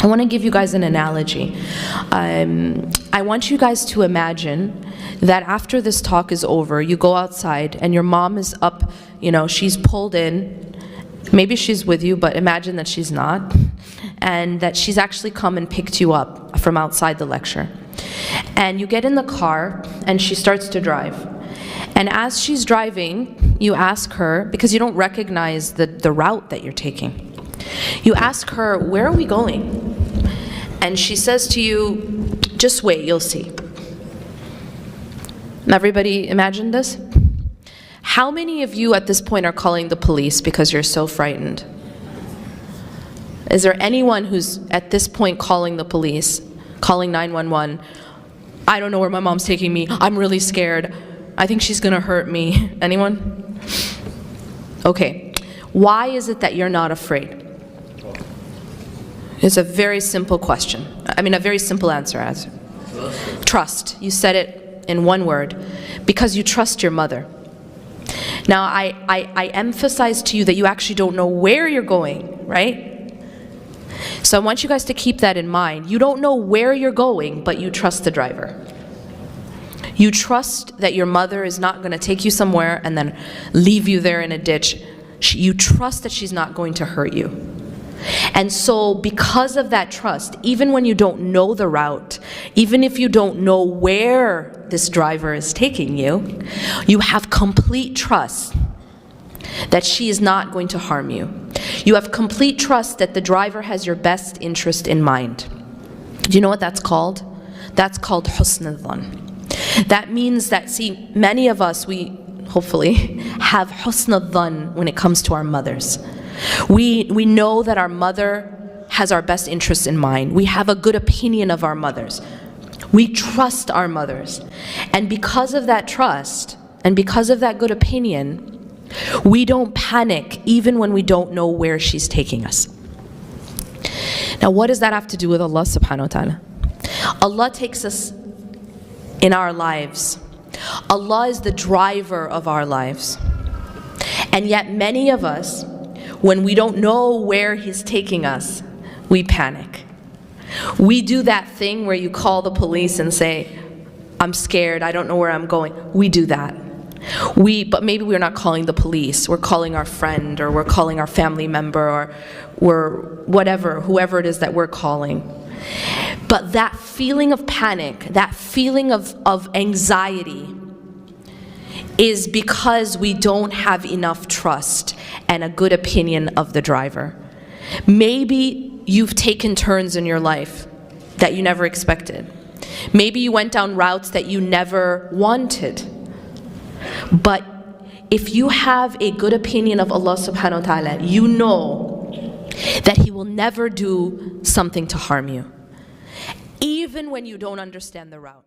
I want to give you guys an analogy. I want you guys to imagine that after this talk is over, you go outside and your mom is up, she's pulled in. Maybe she's with you, but imagine that she's not, and that she's actually come and picked you up from outside the lecture. And you get in the car and she starts to drive. And as she's driving, you ask her, because you don't recognize the route that you're taking, you ask her, where are we going? And she says to you, just wait, you'll see. Everybody imagine this? How many of you at this point are calling the police because you're so frightened? Is there anyone who's at this point calling the police, calling 911? I don't know where my mom's taking me. I'm really scared. I think she's gonna hurt me. Anyone? Okay. Why is it that you're not afraid? It's a very simple question. I mean, a very simple answer. Trust. You said it in one word. Because you trust your mother. Now, I emphasize to you that you actually don't know where you're going, right? So I want you guys to keep that in mind. You don't know where you're going, but you trust the driver. You trust that your mother is not going to take you somewhere and then leave you there in a ditch. You trust that she's not going to hurt you. And so because of that trust, even when you don't know the route, even if you don't know where this driver is taking you, you have complete trust that she is not going to harm you. You have complete trust that the driver has your best interest in mind. Do you know what that's called? That's called husn al-dhan. That means that, see, many of us, we hopefully have husn al-dhan when it comes to our mothers. We know that our mother has our best interests in mind. We have a good opinion of our mothers. We trust our mothers. And because of that trust, and because of that good opinion, we don't panic even when we don't know where she's taking us. Now, what does that have to do with Allah subhanahu wa ta'ala? Allah takes us in our lives. Allah is the driver of our lives. And yet many of us, when we don't know where He's taking us, we panic. We do that thing where you call the police and say, I'm scared, I don't know where I'm going. We do that. But maybe we're not calling the police, we're calling our friend, or we're calling our family member, or we're whatever, whoever it is that we're calling. But that feeling of panic, that feeling of anxiety, is because we don't have enough trust and a good opinion of the driver. Maybe you've taken turns in your life that you never expected. Maybe you went down routes that you never wanted. But if you have a good opinion of Allah subhanahu wa ta'ala, you know that He will never do something to harm you, even when you don't understand the route.